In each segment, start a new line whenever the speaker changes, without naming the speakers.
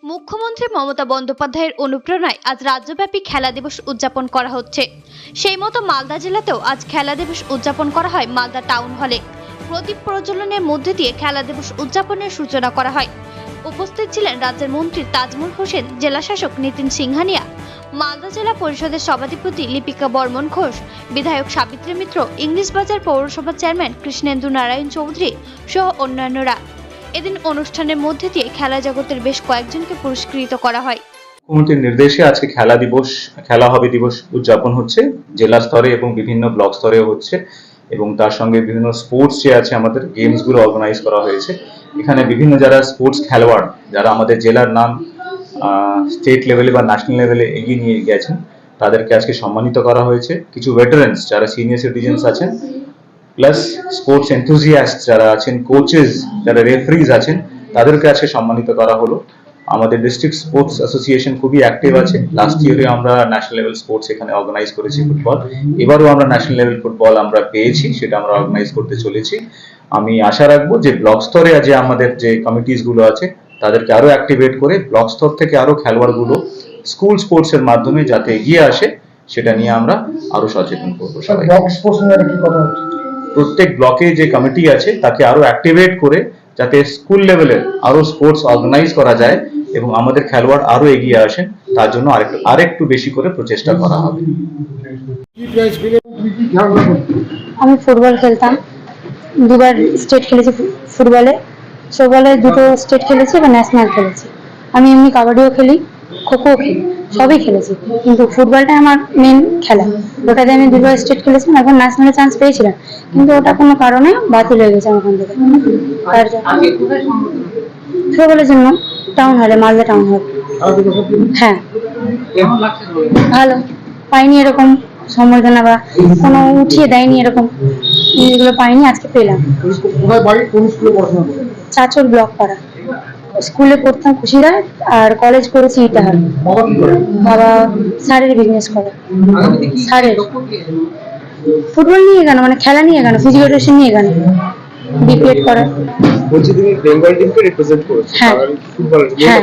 মুখ্যমন্ত্রী মমতা বন্দ্যোপাধ্যায়ের অনুপ্রেরণায় আজ রাজ্যব্যাপী খেলা দিবস উদযাপন করা হচ্ছে। সেই মতো মালদা জেলাতেও আজ খেলা দিবস উদযাপন করা হয় মালদা টাউন হলে। প্রদীপ প্রজ্বলনের মধ্যে দিয়ে খেলা দিবস উদযাপনের সূচনা করা হয়। উপস্থিত ছিলেন রাজ্যের মন্ত্রী তাজমুল হোসেন, জেলা শাসক নিতিন সিংহানিয়া, মালদা জেলা পরিষদের সভাধিপতি লিপিকা বর্মন ঘোষ, বিধায়ক সাবিত্রী মিত্র, ইংলিশ বাজার পৌরসভার চেয়ারম্যান কৃষ্ণেন্দু নারায়ণ চৌধুরী সহ অন্যান্যরা। এদিন অনুষ্ঠানের মধ্যে দিয়ে খেলা জগতের বেশ কয়েকজনকে পুরস্কৃত করা হয়।
মুখ্যমন্ত্রীর নির্দেশে আজকে খেলা হবে দিবস উদযাপন হচ্ছে জেলা স্তরে এবং বিভিন্ন ব্লক স্তরেও হচ্ছে, এবং তার সঙ্গে বিভিন্ন স্পোর্টস যে আছে আমাদের গেমস গুলো অর্গানাইজ করা হয়েছে। এখানে বিভিন্ন যারা স্পোর্টস খেলোয়াড়, যারা আমাদের জেলার নাম স্টেট লেভেলে বা ন্যাশনাল লেভেলে এগিয়ে নিয়ে গেছেন, তাদেরকে আজকে সম্মানিত করা হয়েছে। কিছু ভেটারেন্স যারা সিনিয়র সিটিজেন্স আছেন, প্লাস স্পোর্টস এনথুজিয়াস্ট যারা আছেন, কোচেস যারা রেফারিজ আছেন, তাদেরকে আজকে সম্মানিত করা হলো। আমাদের ডিস্ট্রিক্ট স্পোর্টস অ্যাসোসিয়েশন খুবই অ্যাক্টিভ আছে। লাস্ট ইয়ারে আমরা ন্যাশনাল লেভেল স্পোর্টস এখানে অর্গানাইজ করেছি ফুটবল। এবারও আমরা ন্যাশনাল লেভেল ফুটবল আমরা পেয়েছি, সেটা আমরা অর্গানাইজ করতে চলেছি। আমি আশা রাখবো যে ব্লক স্তরে যে আমাদের যে কমিটিস গুলো আছে তাদেরকে আরো অ্যাক্টিভেট করে ব্লক স্তর থেকে আরো খেলোয়াড় গুলো স্কুল স্পোর্টস এর মাধ্যমে যাতে এগিয়ে আসে, সেটা নিয়ে আমরা আরো সচেতন করবো সবাই। প্রত্যেক ব্লকে যে কমিটি আছে তাকে আরো অ্যাক্টিভেট করে যাতে স্কুল লেভেলের আরো স্পোর্টস অর্গানাইজ করা যায় এবং আমাদের খেলোয়াড় আরো এগিয়ে আসেন, তার জন্য আরেকটু বেশি করে প্রচেষ্টা করা হবে।
আমি ফুটবল খেলতাম, দুবার স্টেট খেলেছি ফুটবলে, ফুটবলে দুটো স্টেট খেলেছি এবং ন্যাশনাল খেলেছি। আমি এমনি কাবাডিও খেলি, খোখো খেলি, সবই খেলেছি, কিন্তু ফুটবলটা আমার মেন খেলা। ওটাতে আমি দুবার স্টেট খেলেছিলাম, এখন ন্যাশনালে চান্স পেয়েছিলাম, কিন্তু ওটা কোনো কারণে বাতিল হয়ে গেছে আমার ওখান থেকে। ফুটবলের জন্য টাউন হলে, মালদা টাউন হল। হ্যাঁ, ভালো পাইনি এরকম সম্বর্ধনা বা কোনো উঠিয়ে দেয়নি, এরকম এগুলো পাইনি, আজকে পেলাম। চাচর ব্লক পাড়া। স্কুলে পড়তাম খুশিরায়, আর কলেজ করেছি ইটাহার। বাবা সারের বিজনেস করে। সারের ফুটবল নিয়ে কেন, মানে খেলা নিয়ে কেন, ফিজিক্যাল এডুকেশন নিয়ে কেন, বিপিএড করা।
বলছি তুমি বেঙ্গল টিমকে রিপ্রেজেন্ট করেছো
হ্যাঁ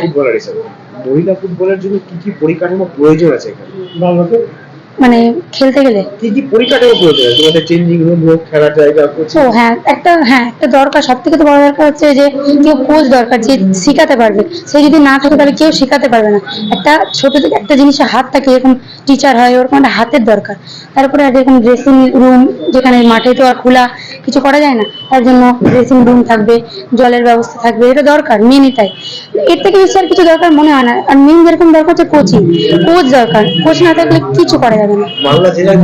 ফুটবলার হিসেবে। মহিলা ফুটবলের জন্য কি কি পরিকাঠামো প্রয়োজন আছে এখানে?
মানে খেলতে গেলে
কি কি পরিকাঠামো প্রয়োজন আছে? তোমাদের চেঞ্জিং রুম হোক, খেলার জায়গা হোক।
ও হ্যাঁ, একটা দরকার, সব থেকে তো বড় দরকার হচ্ছে যে কেউ কোচ দরকার, যে শিখাতে পারবে। সে যদি না থাকে তাহলে কেউ শিখাতে পারবে না। একটা ছোট থেকে একটা জিনিসে হাত থাকে, এরকম টিচার হয়, ওরকম একটা হাতের দরকার। তারপরে এরকম ড্রেসিং রুম, যেখানে মাঠে তো আর খোলা কিছু করা যায় না, তার জন্য ড্রেসিং রুম থাকবে, জলের ব্যবস্থা থাকবে, এটা দরকার মেন। এটাই, এর থেকে বেশি আর কিছু দরকার মনে হয় না। আর মেন যেরকম দরকার হচ্ছে কোচিং, কোচ দরকার। কোচ না থাকলে কিছু করা যাবে না।
মালদা জেলায়